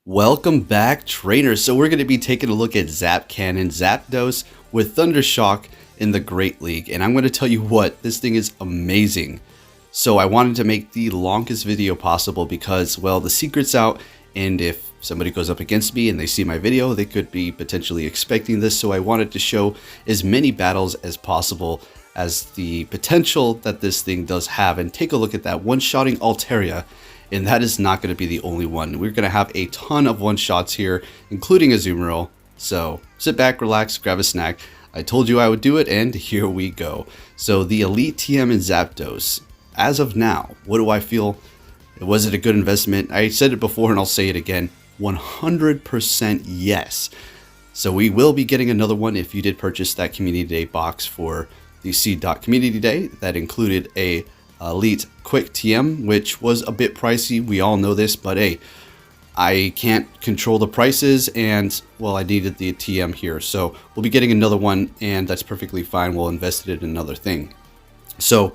Welcome back, trainers. So we're going to be taking a look at ZAP Cannon Zapdos with Thundershock in the Great League. And I'm going to tell you what, this thing is amazing. So I wanted to make the longest video possible because, well, the secret's out. And if somebody goes up against me and they see my video, they could be potentially expecting this. So I wanted to show as many battles as possible as the potential that this thing does have. And take a look at that one-shotting Altaria. And that is not going to be the only one. We're going to have a ton of one-shots here, including a Azumarill. So sit back, relax, grab a snack. I told you I would do it, and here we go. So the Elite TM in Zapdos. As of now, what do I feel? Was it a good investment? I said it before and I'll say it again. 100% yes. So we will be getting another one if you did purchase that Community Day box for the Seed Community Day. That included a Elite Quick TM, which was a bit pricey. We all know this, but hey, I can't control the prices, and well, I needed the TM here, so we'll be getting another one, and that's perfectly fine. We'll invest it in another thing. So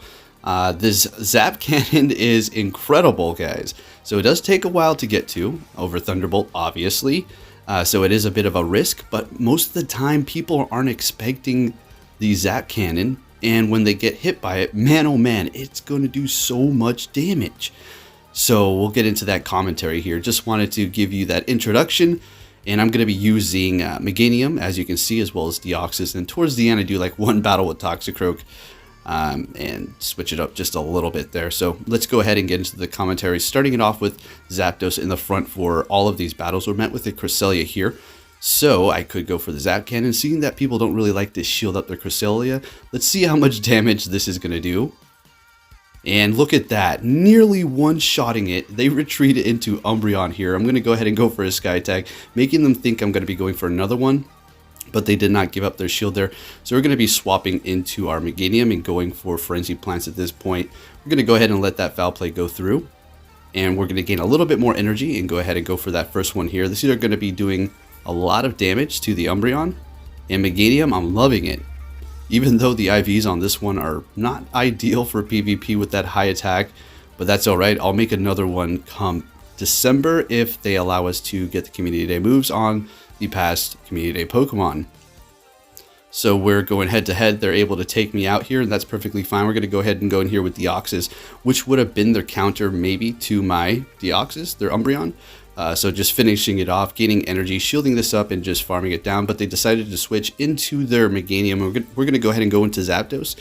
this ZAP Cannon is incredible, guys. So it does take a while to get to over Thunderbolt, obviously. So it is a bit of a risk, but most of the time people aren't expecting the ZAP Cannon. And when they get hit by it, man, oh man, it's going to do so much damage. So we'll get into that commentary here. Just wanted to give you that introduction. And I'm going to be using Meganium, as you can see, as well as Deoxys. And towards the end, I do like one battle with Toxicroak and switch it up just a little bit there. So let's go ahead and get into the commentary. Starting it off with Zapdos in the front for all of these battles. We're met with the Cresselia here. So I could go for the ZAP Cannon. Seeing that people don't really like to shield up their Cresselia, let's see how much damage this is going to do. And look at that, nearly one-shotting it. They retreat it into Umbreon here. I'm going to go ahead and go for a Sky Tag, making them think I'm going to be going for another one. But they did not give up their shield there. So we're going to be swapping into our Meganium and going for Frenzy Plants at this point. We're going to go ahead and let that Foul Play go through. And we're going to gain a little bit more energy and go ahead and go for that first one here. This is going to be doing a lot of damage to the Umbreon, and Meganium, I'm loving it. Even though the IVs on this one are not ideal for PvP with that high attack, but that's alright. I'll make another one come December if they allow us to get the Community Day moves on the past Community Day Pokemon. So we're going head to head. They're able to take me out here, and that's perfectly fine. We're going to go ahead and go in here with Deoxys, which would have been their counter maybe to my Deoxys, their Umbreon. So just finishing it off, gaining energy, shielding this up, and just farming it down. But they decided to switch into their Meganium. We're going to go ahead and go into Zapdos.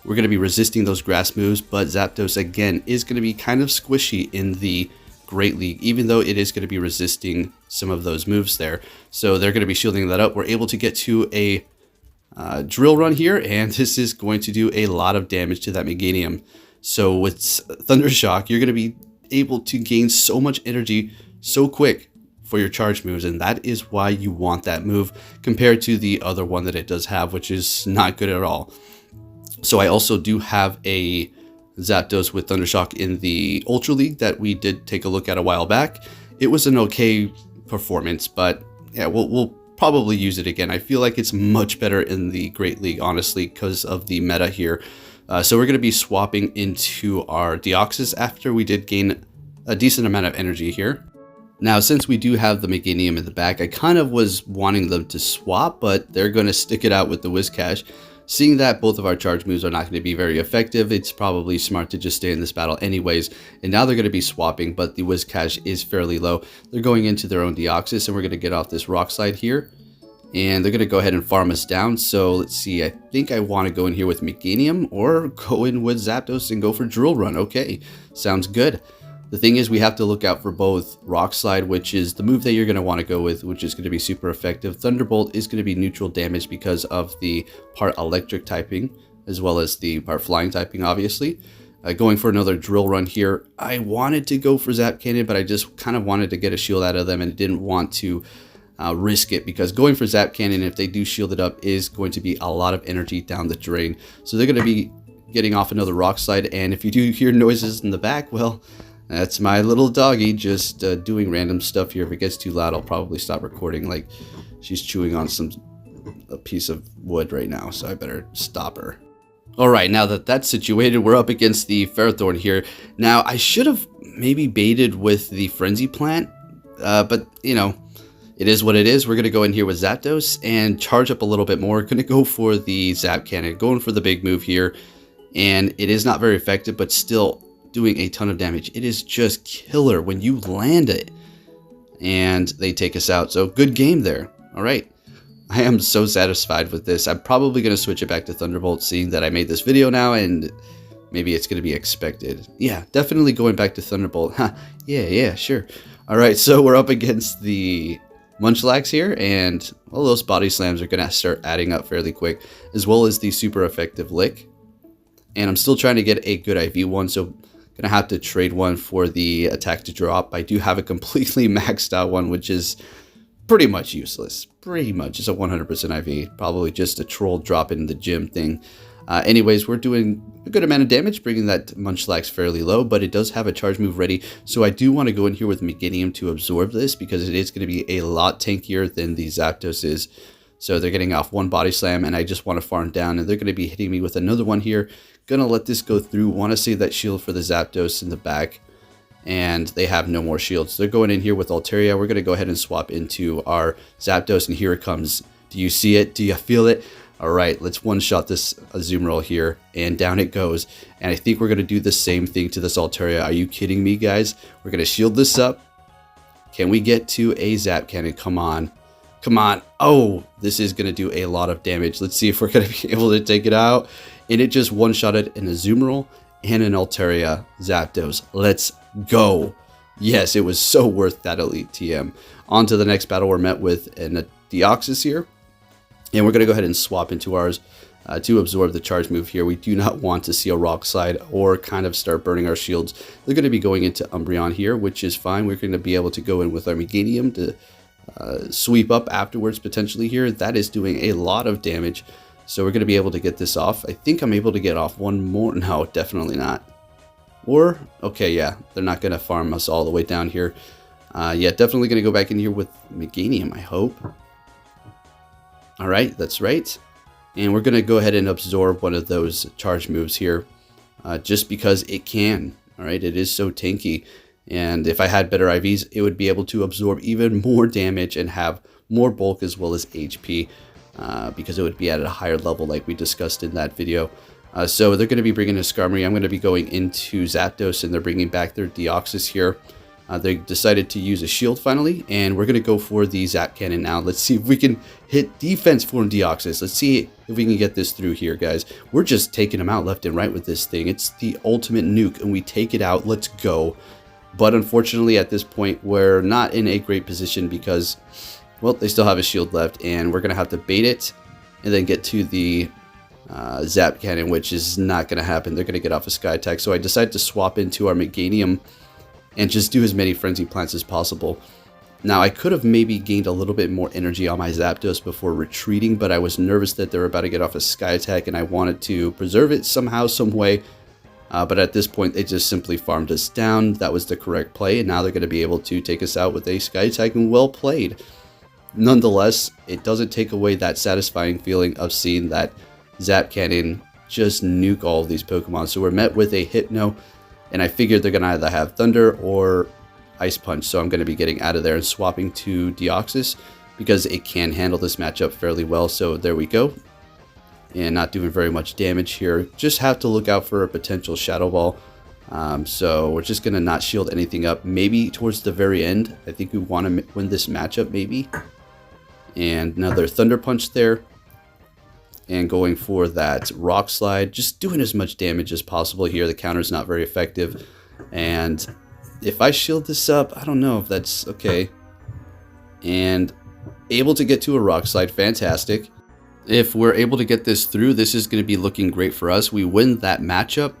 We're going to be resisting those grass moves, but Zapdos, again, is going to be kind of squishy in the Great League, even though it is going to be resisting some of those moves there. So they're going to be shielding that up. We're able to get to a drill run here, and this is going to do a lot of damage to that Meganium. So with Thundershock, you're going to be able to gain so much energy so quick for your charge moves, and that is why you want that move compared to the other one that it does have, which is not good at all. So I also do have a Zapdos with Thundershock in the Ultra League that we did take a look at a while back. It was an okay performance, but yeah, we'll probably use it again. I feel like it's much better in the Great League, honestly, because of the meta here. So we're going to be swapping into our Deoxys after we did gain a decent amount of energy here. Now, since we do have the Meganium in the back, I kind of was wanting them to swap, but they're going to stick it out with the Whiscash. Seeing that both of our charge moves are not going to be very effective, it's probably smart to just stay in this battle anyways. And now they're going to be swapping, but the Whiscash is fairly low. They're going into their own Deoxys, and we're going to get off this rock slide here. And they're going to go ahead and farm us down. So let's see, I think I want to go in here with Meganium or go in with Zapdos and go for Drill Run. Okay, sounds good. The thing is, we have to look out for both Rock Slide, which is the move that you're going to want to go with, which is going to be super effective. Thunderbolt is going to be neutral damage because of the part electric typing, as well as the part flying typing, obviously. Going for another Drill Run here. I wanted to go for ZAP Cannon, but I just kind of wanted to get a shield out of them and didn't want to risk it, because going for ZAP Cannon, if they do shield it up, is going to be a lot of energy down the drain. So they're going to be getting off another Rock Slide, and if you do hear noises in the back, well, that's my little doggy just doing random stuff here. If it gets too loud, I'll probably stop recording. Like, she's chewing on a piece of wood right now, so I better stop her. Alright, now that that's situated, we're up against the Ferrothorn here. Now, I should have maybe baited with the Frenzy Plant But, you know, it is what it is. We're going to go in here with Zapdos and charge up a little bit more. Going to go for the Zap Cannon, going for the big move here. And it is not very effective, but still doing a ton of damage. It is just killer when you land it. And they take us out. So good game there. All right. I am so satisfied with this. I'm probably going to switch it back to Thunderbolt, seeing that I made this video now, and maybe it's going to be expected. Yeah, definitely going back to Thunderbolt. Huh. Yeah, sure. All right, so we're up against the Munchlax here, and well, those body slams are going to start adding up fairly quick, as well as the super effective lick. And I'm still trying to get a good IV one, so going to have to trade one for the attack to drop. I do have a completely maxed out one, which is pretty much useless. Pretty much. It's a 100% IV. Probably just a troll drop in the gym thing. Anyways, we're doing a good amount of damage, bringing that Munchlax fairly low, but it does have a charge move ready. So I do want to go in here with Meganium to absorb this, because it is going to be a lot tankier than the Zapdos is. So they're getting off one body slam, and I just want to farm down, and they're going to be hitting me with another one here. Gonna let this go through. Want to save that shield for the Zapdos in the back. And they have no more shields. They're going in here with Altaria. We're going to go ahead and swap into our Zapdos, and here it comes. Do you see it? Do you feel it? All right, let's one-shot this Azumarill here, and down it goes. And I think we're going to do the same thing to this Altaria. Are you kidding me, guys? We're going to shield this up. Can we get to a Zap Cannon? Come on. Come on. Oh, this is going to do a lot of damage. Let's see if we're going to be able to take it out. And it just one-shotted an Azumarill and an Altaria Zapdos. Let's go. Yes, it was so worth that Elite TM. On to the next battle. We're met with a Deoxys here. And we're going to go ahead and swap into ours to absorb the charge move here. We do not want to see a Rock Slide or kind of start burning our shields. They're going to be going into Umbreon here, which is fine. We're going to be able to go in with our Meganium to sweep up afterwards potentially here. That is doing a lot of damage. So we're going to be able to get this off. I think I'm able to get off one more. No, definitely not. Or, okay, yeah, they're not going to farm us all the way down here. Yeah, definitely going to go back in here with Meganium, I hope. All right, that's right. And we're going to go ahead and absorb one of those charge moves here. Just because it can. All right, it is so tanky. And if I had better IVs, it would be able to absorb even more damage and have more bulk as well as HP. Because it would be at a higher level like we discussed in that video. So they're going to be bringing a Skarmory. I'm going to be going into Zapdos, and they're bringing back their Deoxys here. They decided to use a shield finally, and we're going to go for the Zap Cannon now. Let's see if we can hit defense for Deoxys. Let's see if we can get this through here, guys. We're just taking them out left and right with this thing. It's the ultimate nuke, and we take it out. Let's go. But unfortunately, at this point, we're not in a great position because, well, they still have a shield left, and we're going to have to bait it and then get to the Zap Cannon, which is not going to happen. They're going to get off a Sky Attack. So I decided to swap into our Meganium and just do as many Frenzy Plants as possible. Now, I could have maybe gained a little bit more energy on my Zapdos before retreating, but I was nervous that they were about to get off a Sky Attack, and I wanted to preserve it somehow, some way. But at this point, they just simply farmed us down. That was the correct play, and now they're going to be able to take us out with a Sky Attack, and well played. Nonetheless, it doesn't take away that satisfying feeling of seeing that Zap Cannon just nuke all of these Pokemon. So we're met with a Hypno, and I figured they're going to either have Thunder or Ice Punch. So I'm going to be getting out of there and swapping to Deoxys because it can handle this matchup fairly well. So there we go. And not doing very much damage here. Just have to look out for a potential Shadow Ball. So we're just going to not shield anything up. Maybe towards the very end. I think we want to win this matchup maybe. And another Thunder Punch there. And going for that Rock Slide. Just doing as much damage as possible here. The counter's not very effective. And if I shield this up, I don't know if that's okay. And able to get to a Rock Slide. Fantastic. If we're able to get this through, this is going to be looking great for us. We win that matchup.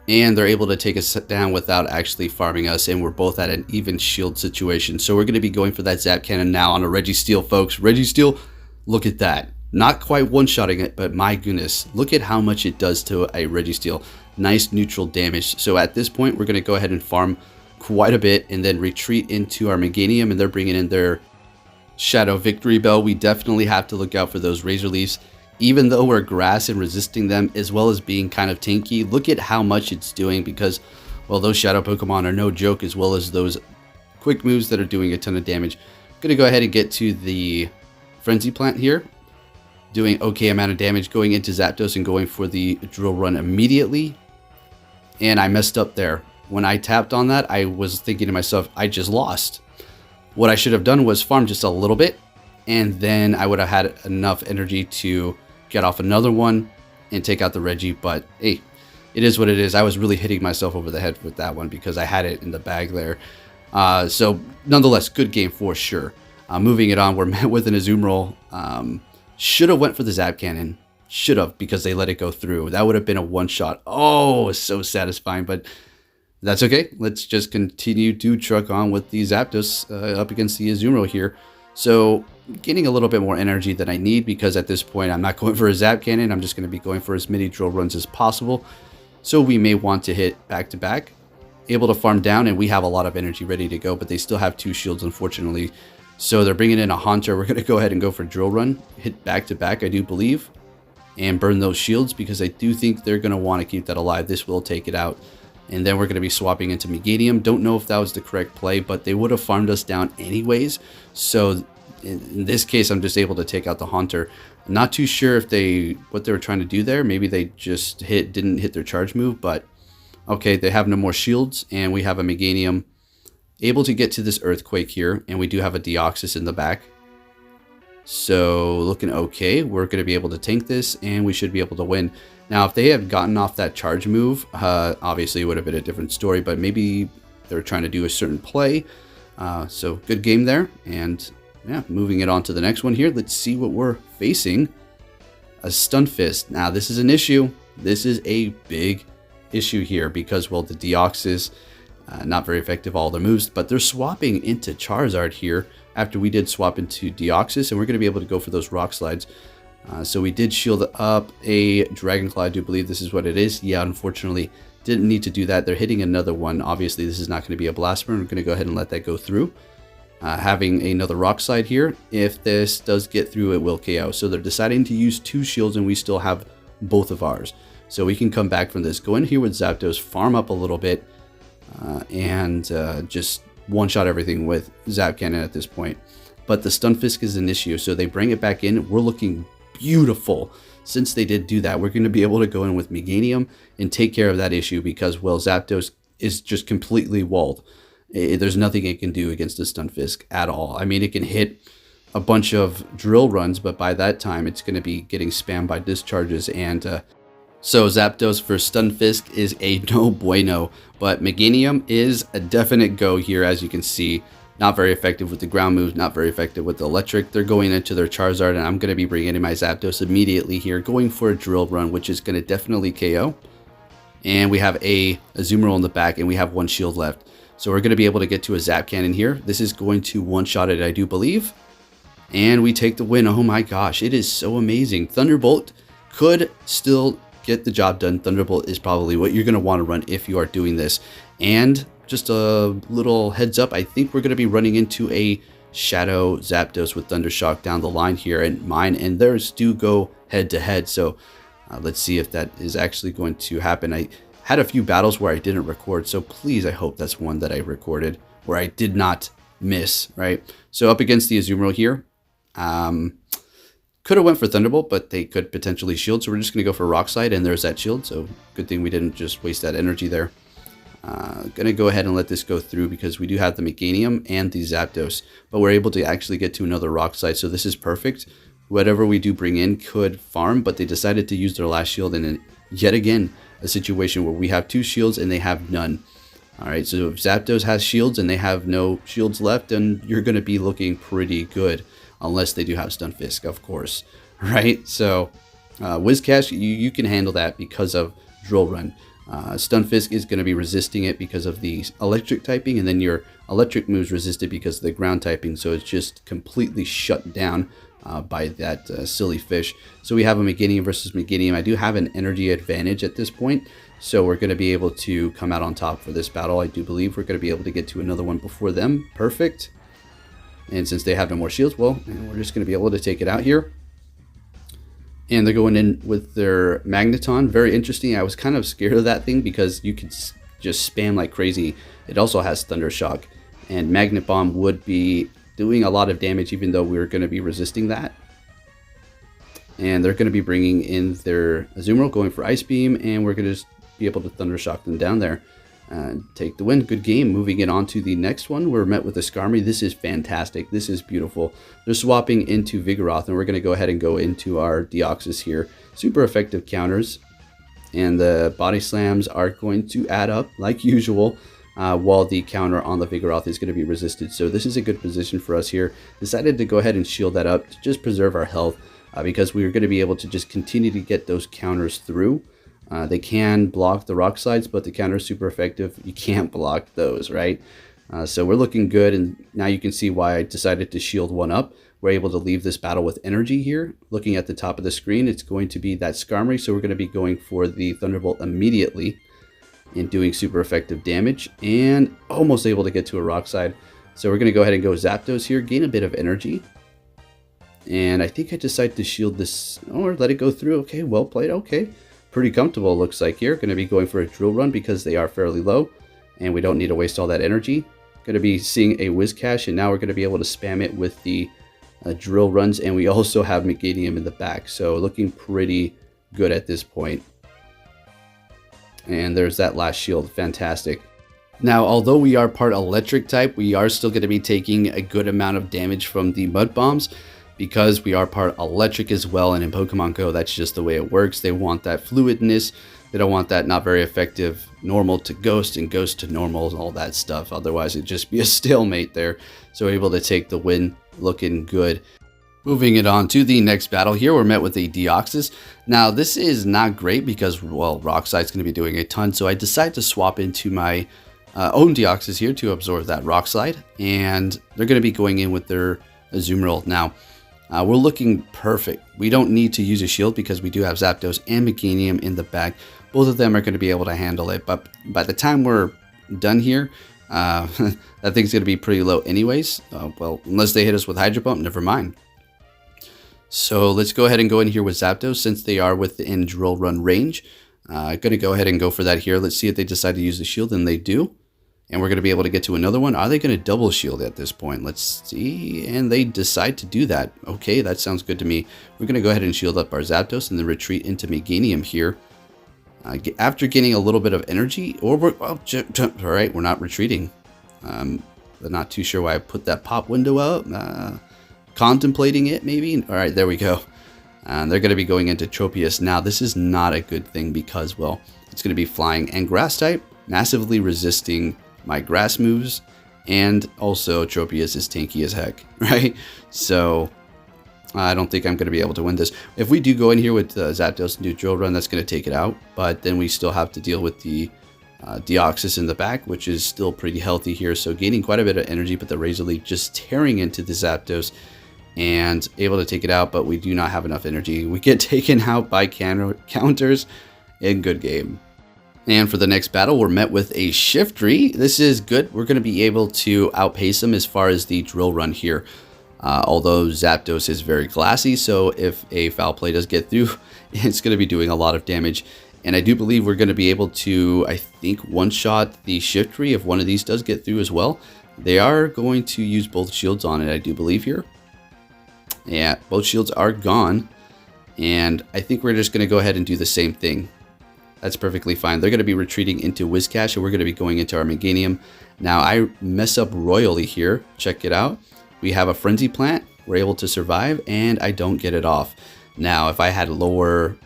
And they're able to take us down without actually farming us. And we're both at an even shield situation. So we're going to be going for that Zap Cannon now on a Registeel, folks. Registeel, look at that. Not quite one-shotting it, but my goodness. Look at how much it does to a Registeel. Nice neutral damage. So at this point, we're going to go ahead and farm quite a bit. And then retreat into our Meganium. And they're bringing in their Shadow Victory Bell. We definitely have to look out for those Razor Leaves. Even though we're grass and resisting them, as well as being kind of tanky, look at how much it's doing because, well, those Shadow Pokemon are no joke, as well as those quick moves that are doing a ton of damage. I'm going to go ahead and get to the Frenzy Plant here. Doing okay amount of damage, going into Zapdos and going for the Drill Run immediately. And I messed up there. When I tapped on that, I was thinking to myself, I just lost. What I should have done was farm just a little bit, and then I would have had enough energy to get off another one and take out the Reggie. But hey, it is what it is. I was really hitting myself over the head with that one because I had it in the bag there. So nonetheless, good game for sure. Moving it on, we're met with an Azumarill. Should have went for the Zap Cannon. Should have, because they let it go through. That would have been a one-shot. Oh, so satisfying, but that's okay. Let's just continue to truck on with the Zapdos up against the Azumarill here. So getting a little bit more energy than I need, because at this point I'm not going for a Zap Cannon. I'm just going to be going for as many drill runs as possible. So we may want to hit back-to-back. Able to farm down, and we have a lot of energy ready to go, but they still have 2 shields, unfortunately. So they're bringing in a Haunter. We're going to go ahead and go for Drill Run. Hit back-to-back, I do believe. And burn those shields, because I do think they're going to want to keep that alive. This will take it out. And then we're going to be swapping into Meganium. Don't know if that was the correct play, but they would have farmed us down anyways. So in this case, I'm just able to take out the Haunter. I'm not too sure if what they were trying to do there. Maybe they just didn't hit their charge move, but okay, they have no more shields, and we have a Meganium able to get to this Earthquake here, and we do have a Deoxys in the back. So looking okay. We're going to be able to tank this, and we should be able to win. Now, if they had gotten off that charge move, obviously it would have been a different story, but maybe they're trying to do a certain play. So good game there, and yeah, moving it on to the next one here. Let's see what we're facing. A Stunfisk. Now, this is an issue. This is a big issue here because, well, the Deoxys, not very effective, all the moves, but they're swapping into Charizard here after we did swap into Deoxys, and we're going to be able to go for those Rock Slides. So we did shield up a Dragonclaw. I do believe this is what it is. Yeah, unfortunately, didn't need to do that. They're hitting another one. Obviously, this is not going to be a Blast Burn. We're going to go ahead and let that go through. Having another Rock Slide here. If this does get through, it will KO. So they're deciding to use 2 shields, and we still have both of ours. So we can come back from this. Go in here with Zapdos, farm up a little bit, and just one-shot everything with Zap Cannon at this point. But the Stunfisk is an issue, so they bring it back in. We're looking beautiful. Since they did do that, we're going to be able to go in with Meganium and take care of that issue because, well, Zapdos is just completely walled. There's nothing it can do against the Stunfisk at all. I mean, it can hit a bunch of drill runs, but by that time, it's going to be getting spammed by discharges. And so Zapdos for Stunfisk is a no bueno, but Meganium is a definite go here, as you can see. Not very effective with the ground moves, not very effective with the electric. They're going into their Charizard, and I'm going to be bringing in my Zapdos immediately here, going for a Drill Run, which is going to definitely KO. And we have a Azumarill in the back, and we have 1 shield left. So we're going to be able to get to a Zap Cannon here. This is going to one-shot it, I do believe. And we take the win. Oh my gosh, it is so amazing. Thunderbolt could still get the job done. Thunderbolt is probably what you're going to want to run if you are doing this. And just a little heads up, I think we're going to be running into a Shadow Zapdos with Thundershock down the line here, and mine and theirs do go head to head. So let's see if that is actually going to happen. I had a few battles where I didn't record, so please, I hope that's one that I recorded where I did not miss, right? So up against the Azumarill here. Could have went for Thunderbolt, but they could potentially shield, so we're just going to go for Rock Slide, and there's that shield, so good thing we didn't just waste that energy there. Gonna go ahead and let this go through because we do have the Meganium and the Zapdos, but we're able to actually get to another Rock Slide, so this is perfect. Whatever we do bring in could farm, but they decided to use their last shield, and yet again, a situation where we have 2 shields and they have none. Alright, so if Zapdos has shields and they have no shields left, then you're going to be looking pretty good, unless they do have Stunfisk, of course, right? So, Whiscash, you can handle that because of Drill Run. Stunfisk is going to be resisting it because of the electric typing, and then your electric moves resisted because of the ground typing, so it's just completely shut down by that silly fish. So we have a Meganium versus Meganium. I do have an energy advantage at this point, so we're going to be able to come out on top for this battle. I do believe we're going to be able to get to another one before them. Perfect. And since they have no more shields, well, we're just going to be able to take it out here. And they're going in with their Magneton. Very interesting. I was kind of scared of that thing because you could just spam like crazy. It also has Thundershock. and Magnet Bomb would be doing a lot of damage even though we were going to be resisting that. And they're going to be bringing in their Azumarill, going for Ice Beam, and we're going to just be able to Thundershock them down there and take the win. Good game. Moving it on to the next one, we're met with a Skarmory. This is fantastic. This is beautiful. They're swapping into Vigoroth, and we're going to go ahead and go into our Deoxys here. Super effective counters, and the Body Slams are going to add up like usual. While the counter on the Vigoroth is going to be resisted. So this is a good position for us here. Decided to go ahead and shield that up to just preserve our health, because we are going to be able to just continue to get those counters through. They can block the rock slides, but the counter is super effective. You can't block those, right? So we're looking good, and now you can see why I decided to shield one up. We're able to leave this battle with energy here. Looking at the top of the screen, it's going to be that Skarmory, so we're going to be going for the Thunderbolt immediately and doing super effective damage, and almost able to get to a rock side. So we're going to go ahead and go Zapdos here, gain a bit of energy. And I think I decided to shield this, or let it go through. Okay, well played. Okay, pretty comfortable looks like here. Going to be going for a Drill Run because they are fairly low, and we don't need to waste all that energy. Going to be seeing a Whiscash, and now we're going to be able to spam it with the Drill Runs, and we also have Meganium in the back. So looking pretty good at this point. And there's that last shield. Fantastic. Now, although we are part electric type, we are still going to be taking a good amount of damage from the Mud Bombs because we are part electric as well. And in Pokemon Go, that's just the way it works. They want that fluidness. They don't want that not very effective normal to ghost and ghost to normal and all that stuff. Otherwise, it'd just be a stalemate there. So able to take the win, looking good. Moving it on to the next battle here, we're met with a Deoxys. Now, this is not great because, well, Rock Slide's going to be doing a ton, so I decided to swap into my own Deoxys here to absorb that Rock Slide, and they're going to be going in with their Azumarill. Now, we're looking perfect. We don't need to use a shield because we do have Zapdos and Meganium in the back. Both of them are going to be able to handle it, but by the time we're done here, that thing's going to be pretty low anyways. Well, unless they hit us with Hydro Pump, never mind. So let's go ahead and go in here with Zapdos since they are within Drill Run range. Going to go ahead and go for that here. Let's see if they decide to use the shield, and they do. And we're going to be able to get to another one. Are they going to double shield at this point? Let's see. And they decide to do that. Okay, that sounds good to me. We're going to go ahead and shield up our Zapdos and then retreat into Meganium here. After getting a little bit of energy, or we're, well, all right, we're not retreating. I'm not too sure why I put that pop window up. Contemplating it, maybe. All right, there we go. And they're going to be going into Tropius. Now, this is not a good thing because, well, it's going to be flying and grass type, massively resisting my grass moves, and also Tropius is tanky as heck, right? So I don't think I'm going to be able to win this. If we do go in here with Zapdos and do Drill Run, that's going to take it out, but then we still have to deal with the Deoxys in the back, which is still pretty healthy here, so gaining quite a bit of energy, but the Razor Leaf just tearing into the Zapdos and able to take it out, but we do not have enough energy. We get taken out by counters in good game. And for the next battle, we're met with a Shiftry. This is good. We're going to be able to outpace them as far as the Drill Run here. Although Zapdos is very glassy, so if a Foul Play does get through, it's going to be doing a lot of damage. And I do believe we're going to be able to, I think, one-shot the Shiftry if one of these does get through as well. They are going to use both shields on it, I do believe here. Yeah, both shields are gone. And I think we're just going to go ahead and do the same thing. That's perfectly fine. They're going to be retreating into Whiscash, and we're going to be going into our Meganium. Now, I mess up royally here. Check it out. We have a Frenzy Plant. We're able to survive, and I don't get it off. Now, if I had lower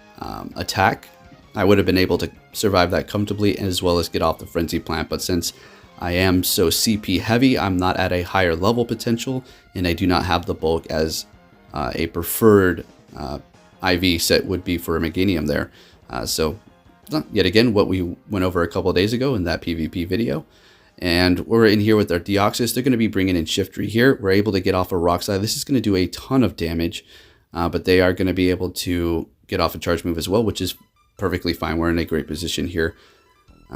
attack, I would have been able to survive that comfortably as well as get off the Frenzy Plant. But since I am so CP heavy, I'm not at a higher level potential, and I do not have the bulk as a preferred IV set would be for a Meganium there. So yet again, what we went over a couple of days ago in that PvP video. And we're in here with our Deoxys. They're going to be bringing in Shiftry here. We're able to get off a Rock Slide. This is going to do a ton of damage, but they are going to be able to get off a Charge Move as well, which is perfectly fine. We're in a great position here.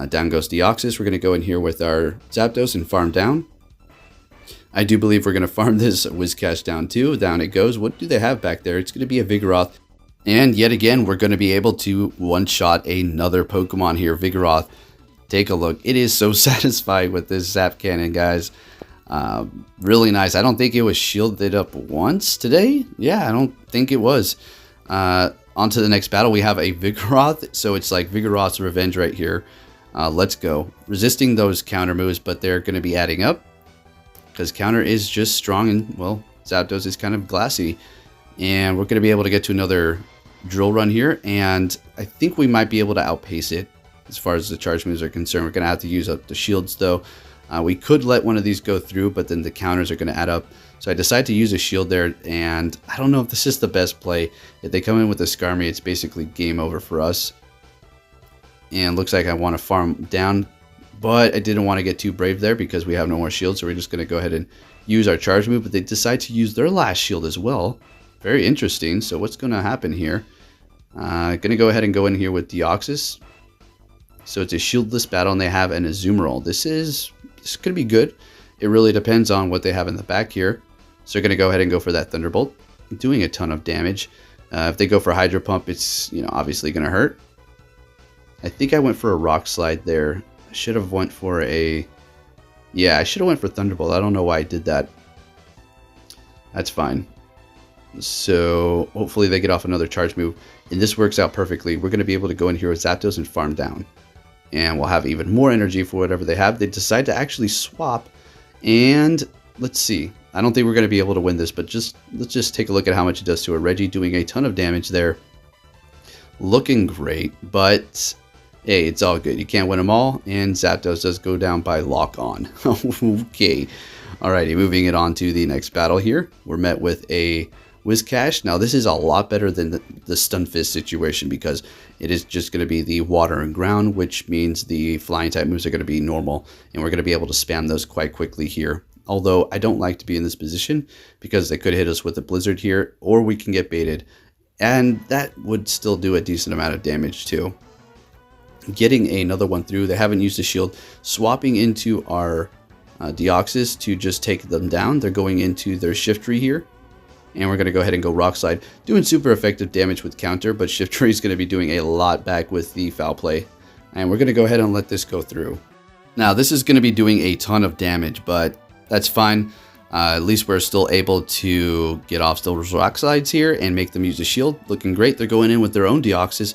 Down goes Deoxys. We're going to go in here with our Zapdos and farm down. I do believe we're going to farm this Whiscash down too. Down it goes. What do they have back there? It's going to be a Vigoroth. And yet again, we're going to be able to one-shot another Pokemon here, Vigoroth. Take a look. It is so satisfying with this Zap Cannon, guys. Really nice. I don't think it was shielded up once today. Yeah, I don't think it was. On to the next battle. We have a Vigoroth. So it's like Vigoroth's revenge right here. Let's go. Resisting those counter moves, but they're going to be adding up. Because counter is just strong and, well, Zapdos is kind of glassy. And we're going to be able to get to another drill run here. And I think we might be able to outpace it as far as the charge moves are concerned. We're going to have to use up the shields, though. We could let one of these go through, but then the counters are going to add up. So I decided to use a shield there, and I don't know if this is the best play. If they come in with a Skarmy, it's basically game over for us. And looks like I want to farm down, but I didn't want to get too brave there because we have no more shields, so we're just going to go ahead and use our charge move. But they decide to use their last shield as well. Very interesting. So what's going to happen here? Going to go ahead and go in here with Deoxys. So it's a shieldless battle, and they have an Azumarill. This could be good. It really depends on what they have in the back here. So they're going to go ahead and go for that Thunderbolt, doing a ton of damage. If they go for Hydro Pump, it's obviously going to hurt. I think I went for a Rock Slide there. I should have went for a... Yeah, I should have went for Thunderbolt. I don't know why I did that. That's fine. So hopefully they get off another charge move. And this works out perfectly. We're going to be able to go in here with Zapdos and farm down. And we'll have even more energy for whatever they have. They decide to actually swap. And let's see. I don't think we're going to be able to win this, but let's just take a look at how much it does to a Reggie, doing a ton of damage there. Looking great, but hey, it's all good. You can't win them all, and Zapdos does go down by lock on. Okay. Alrighty, moving it on to the next battle here. We're met with a Whiscash. Now, this is a lot better than the Stunfisk situation because it is just going to be the water and ground, which means the flying type moves are going to be normal, and we're going to be able to spam those quite quickly here. Although I don't like to be in this position because they could hit us with a Blizzard here, or we can get baited, and that would still do a decent amount of damage too. Getting another one through, they haven't used a shield, swapping into our Deoxys to just take them down. They're going into their Shiftry here. And we're going to go ahead and go Rock Slide, doing super effective damage with counter, but Shiftry is going to be doing a lot back with the Foul Play. And we're going to go ahead and let this go through. Now, this is going to be doing a ton of damage, but that's fine. At least we're still able to get off those Rock Slides here and make them use a shield. Looking great. They're going in with their own Deoxys,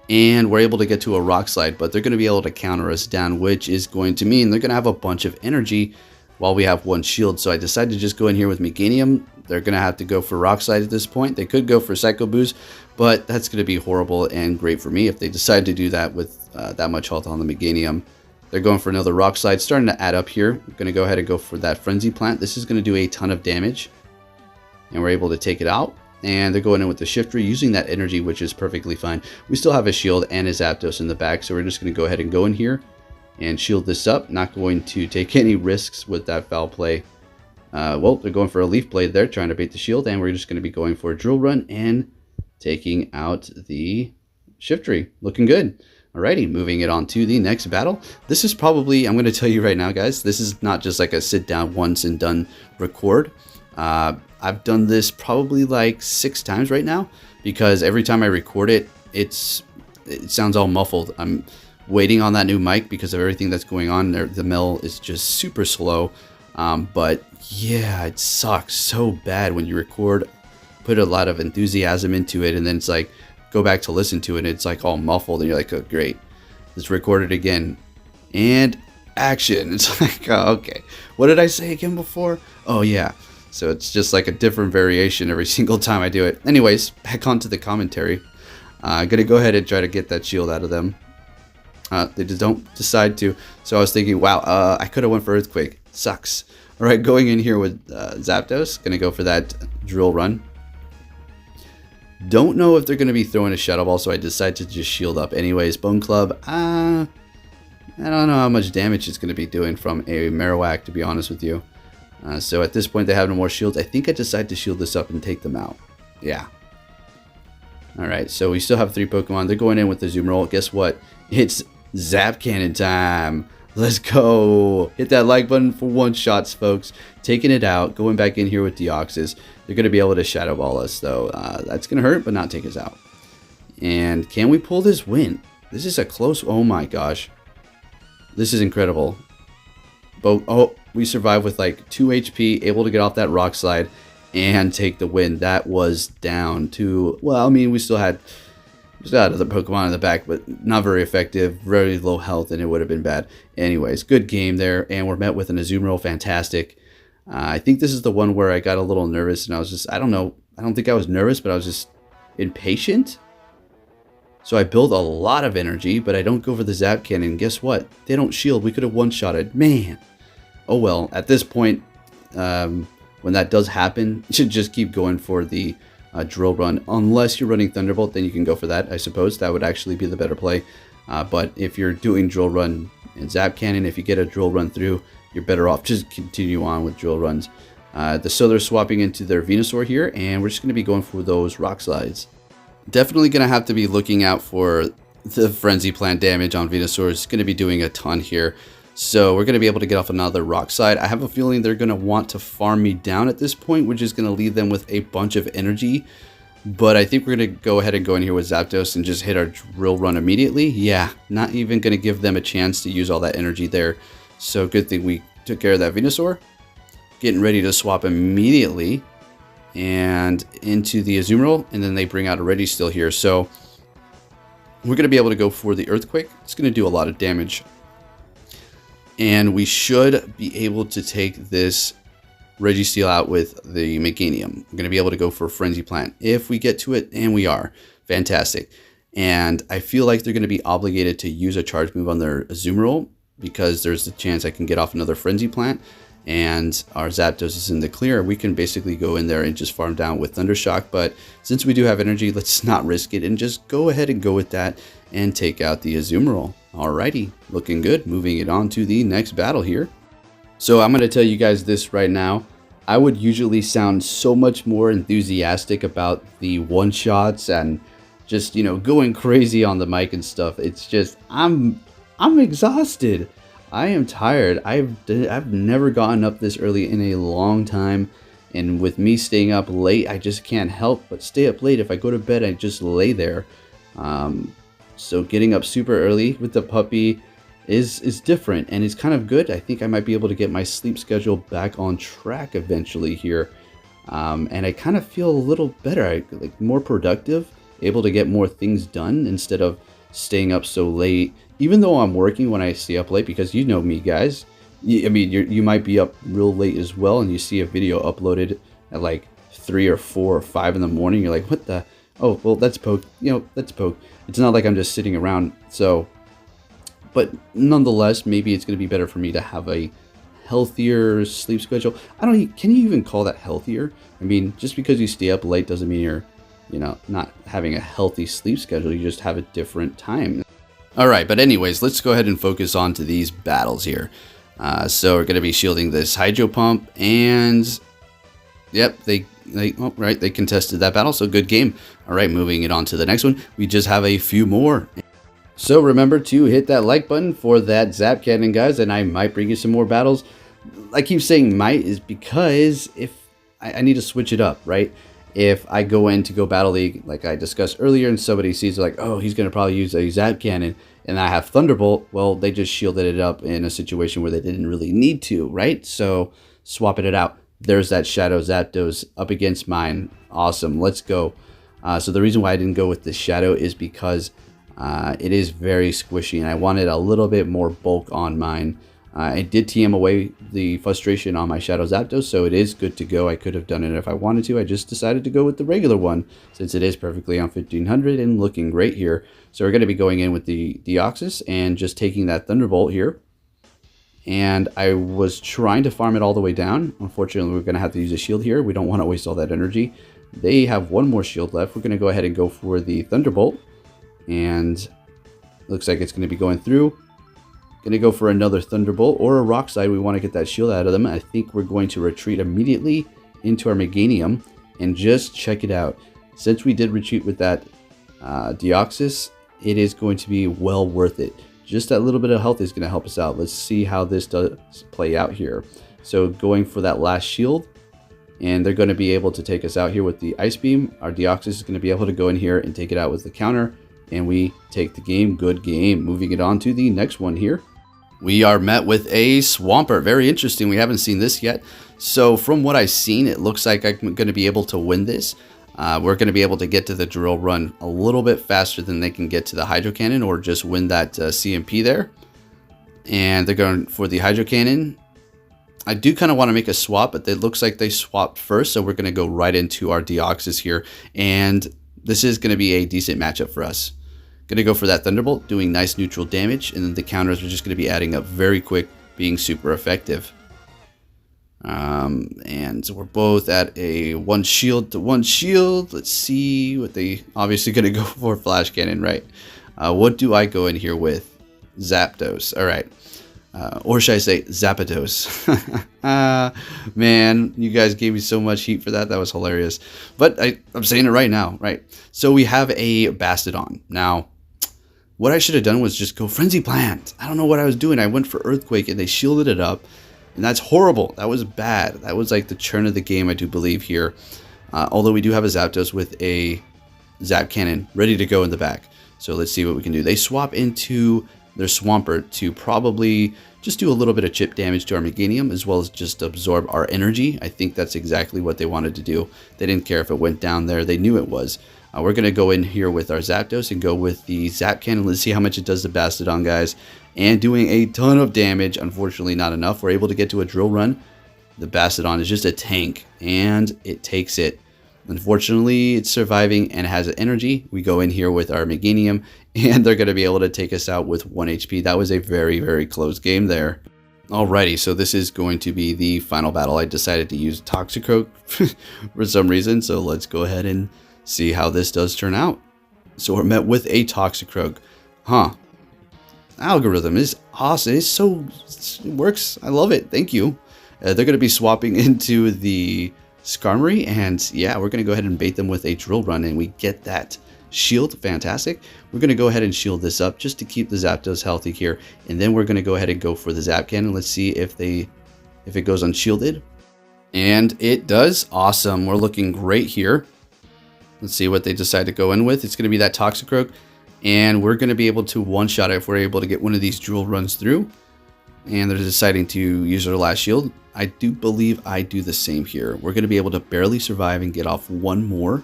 and we're able to get to a Rock Slide, but they're going to be able to counter us down, which is going to mean they're going to have a bunch of energy while we have one shield. So I decided to just go in here with Meganium. They're going to have to go for Rock Slide at this point. They could go for Psycho Boost, but that's going to be horrible and great for me if they decide to do that with that much health on the Meganium. They're going for another Rock Slide, starting to add up here. I'm going to go ahead and go for that Frenzy Plant. This is going to do a ton of damage, and we're able to take it out. And they're going in with the Shiftry, using that energy, which is perfectly fine. We still have a shield and a Zapdos in the back, so we're just going to go ahead and go in here and shield this up. Not going to take any risks with that Foul Play. Well, they're going for a Leaf Blade there, trying to bait the shield, and we're just going to be going for a Drill Run and taking out the Shiftry. Looking good. Alrighty, moving it on to the next battle. This is probably, I'm going to tell you right now, guys, this is not just like a sit down once and done record. I've done this probably like 6 times right now, because every time I record it, it sounds all muffled. I'm waiting on that new mic because of everything that's going on there. The mill is just super slow. But yeah, it sucks so bad when you record, put a lot of enthusiasm into it, and then it's like, go back to listen to it, and it's like all muffled, and you're like, oh, great, let's record it again. And action. It's like, oh, okay, what did I say again before? Oh, yeah. So it's just like a different variation every single time I do it. Anyways, back onto the commentary. I'm going to go ahead and try to get that shield out of them. They just don't decide to. So I was thinking, wow, I could have went for Earthquake. Sucks. All right, going in here with Zapdos. Going to go for that Drill Run. Don't know if they're going to be throwing a Shadow Ball, so I decided to just shield up anyways. Bone Club, I don't know how much damage it's going to be doing from a Marowak, to be honest with you. So at this point, they have no more shields. I think I decided to shield this up and take them out. Yeah. Alright, so we still have 3 Pokemon. They're going in with the Azumarill. Guess what? It's Zap Cannon time. Let's go. Hit that like button for one-shots, folks. Taking it out. Going back in here with Deoxys. They're going to be able to Shadow Ball us, though. That's going to hurt, but not take us out. And can we pull this win? This is a close... Oh, my gosh. This is incredible. But oh, we survived with like 2 HP, able to get off that rock slide and take the win. That was down to, well, I mean, we still had other Pokemon in the back, but not very effective, very low health, and it would have been bad. Anyways, good game there, and we're met with an Azumarill, fantastic. I think this is the one where I got a little nervous, and I was just, I don't know, I don't think I was nervous, but I was just impatient. So I build a lot of energy, but I don't go for the Zap Cannon. Guess what? They don't shield. We could have one-shotted. Man. Oh well, at this point, when that does happen, you should just keep going for the drill run. Unless you're running Thunderbolt, then you can go for that, I suppose. That would actually be the better play. But if you're doing drill run and Zap Cannon, if you get a drill run through, you're better off just continue on with drill runs. So they're swapping into their Venusaur here, and we're just going to be going for those rock slides. Definitely going to have to be looking out for the Frenzy Plant damage on Venusaur. It's going to be doing a ton here. So we're going to be able to get off another rock slide. I have a feeling they're going to want to farm me down at this point, which is going to leave them with a bunch of energy. But I think we're going to go ahead and go in here with Zapdos and just hit our drill run immediately. Yeah, not even going to give them a chance to use all that energy there. So good thing we took care of that Venusaur. Getting ready to swap immediately and into the Azumarill, and then they bring out a Registeel here. So we're going to be able to go for the Earthquake. It's going to do a lot of damage. And we should be able to take this Registeel out with the Meganium. We're going to be able to go for Frenzy Plant if we get to it, and we are. Fantastic. And I feel like they're going to be obligated to use a charge move on their Azumarill because there's a chance I can get off another Frenzy Plant. And our Zapdos is in the clear. We can basically go in there and just farm down with Thundershock. But since we do have energy, let's not risk it and just go ahead and go with that and take out the Azumarill. Alrighty, looking good. Moving it on to the next battle here. So I'm going to tell you guys this right now. I would usually sound so much more enthusiastic about the one-shots and just, you know, going crazy on the mic and stuff. It's just, I'm exhausted. I am tired. I've never gotten up this early in a long time. And with me staying up late, I just can't help but stay up late. If I go to bed, I just lay there. So getting up super early with the puppy is different, and it's kind of good. I think I might be able to get my sleep schedule back on track eventually here. And I kind of feel a little better, like more productive, able to get more things done instead of staying up so late. Even though I'm working when I stay up late, because you know me, guys. I mean, you might be up real late as well, and you see a video uploaded at like 3 or 4 or 5 in the morning. You're like, what the? Oh, well, that's Poke. You know, that's Poke. It's not like I'm just sitting around. So, but nonetheless, maybe it's going to be better for me to have a healthier sleep schedule. Can you even call that healthier? I mean, just because you stay up late doesn't mean you're, you know, not having a healthy sleep schedule. You just have a different time. All right, but anyways, let's go ahead and focus on to these battles here. So we're going to be shielding this Hydro Pump, and yep, they contested that battle, so good game. All right, moving it on to the next one. We just have a few more. So remember to hit that like button for that Zap Cannon, guys, and I might bring you some more battles. I keep saying might is because if I need to switch it up, right? If I go in to go Battle League, like I discussed earlier, and somebody sees like, oh, he's going to probably use a Zap Cannon, and I have Thunderbolt, well, they just shielded it up in a situation where they didn't really need to, right? So swapping it out. There's that Shadow Zapdos up against mine. Awesome, let's go. So the reason why I didn't go with the Shadow is because it is very squishy, and I wanted a little bit more bulk on mine. I did TM away the frustration on my Shadow Zapdos, so it is good to go. I could have done it if I wanted to. I just decided to go with the regular one, since it is perfectly on 1500 and looking great here. So we're going to be going in with the Deoxys and just taking that Thunderbolt here. And I was trying to farm it all the way down. Unfortunately, we're going to have to use a shield here. We don't want to waste all that energy. They have one more shield left. We're going to go ahead and go for the Thunderbolt. And looks like it's going to be going through. Going to go for another Thunderbolt or a Rock Slide. We want to get that shield out of them. I think we're going to retreat immediately into our Meganium and just check it out. Since we did retreat with that Deoxys, it is going to be well worth it. Just that little bit of health is going to help us out. Let's see how this does play out here. So going for that last shield, and they're going to be able to take us out here with the Ice Beam. Our Deoxys is going to be able to go in here and take it out with the counter, and we take the game. Good game. Moving it on to the next one here. We are met with a Swampert. Very interesting. We haven't seen this yet. So from what I've seen, it looks like I'm going to be able to win this. We're going to be able to get to the drill run a little bit faster than they can get to the Hydro Cannon, or just win that CMP there. And they're going for the Hydro Cannon. I do kind of want to make a swap, but it looks like they swapped first. So we're going to go right into our Deoxys here. And this is going to be a decent matchup for us. Going to go for that Thunderbolt, doing nice neutral damage, and then the counters are just going to be adding up very quick, being super effective. And so we're both at a 1 shield to 1 shield. Let's see what they obviously going to go for. Flash Cannon, right? What do I go in here with? Zapdos. All right. Or should I say Zapdos? Man, you guys gave me so much heat for that. That was hilarious. But I'm saying it right now, right? So we have a Bastodon. Now, what I should have done was just go Frenzy Plant. I don't know what I was doing. I went for Earthquake and they shielded it up. And that's horrible. That was bad. That was like the churn of the game, I do believe here. Although we do have a Zapdos with a Zap Cannon ready to go in the back. So let's see what we can do. They swap into their Swampert to probably just do a little bit of chip damage to our Meganium, as well as just absorb our energy. I think that's exactly what they wanted to do. They didn't care if it went down there. They knew it was. We're going to go in here with our Zapdos and go with the Zap Cannon. Let's see how much it does to Bastodon, guys. And doing a ton of damage. Unfortunately, not enough. We're able to get to a drill run. The Bastodon is just a tank, and it takes it. Unfortunately, it's surviving and has energy. We go in here with our Meganium, and they're going to be able to take us out with 1 HP. That was a very, very close game there. Alrighty, so this is going to be the final battle. I decided to use Toxicroak for some reason, so let's go ahead and see how this does turn out. So we're met with a Toxicroak. Algorithm is awesome. It works. I love it. Thank you. They're going to be swapping into the Skarmory, and yeah, we're going to go ahead and bait them with a drill run, and we get that shield. Fantastic. We're going to go ahead and shield this up just to keep the Zapdos healthy here, and then we're going to go ahead and go for the Zap Cannon. Let's see if it goes unshielded, and it does. Awesome. We're looking great here. Let's see what they decide to go in with. It's going to be that Toxicroak, and we're going to be able to one-shot it if we're able to get one of these drill runs through. And they're deciding to use their last shield. I do believe I do the same here. We're going to be able to barely survive and get off one more.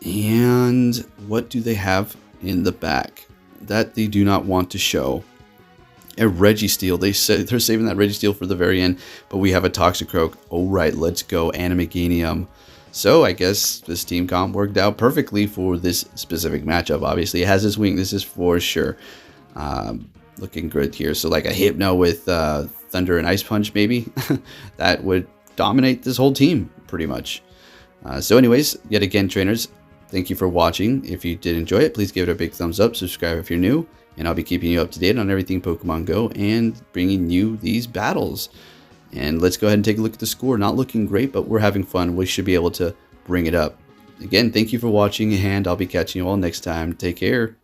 And what do they have in the back that they do not want to show? A Registeel. They're saving that Registeel for the very end, but we have a Toxicroak. All right, let's go. Animeganium. So I guess this team comp worked out perfectly for this specific matchup. Obviously, it has its weaknesses for sure. Looking good here. So like a Hypno with Thunder and Ice Punch, maybe. That would dominate this whole team, pretty much. So anyways, yet again, trainers, thank you for watching. If you did enjoy it, please give it a big thumbs up. Subscribe if you're new. And I'll be keeping you up to date on everything Pokemon Go and bringing you these battles. And let's go ahead and take a look at the score. Not looking great, but we're having fun. We should be able to bring it up. Again, thank you for watching, and I'll be catching you all next time. Take care.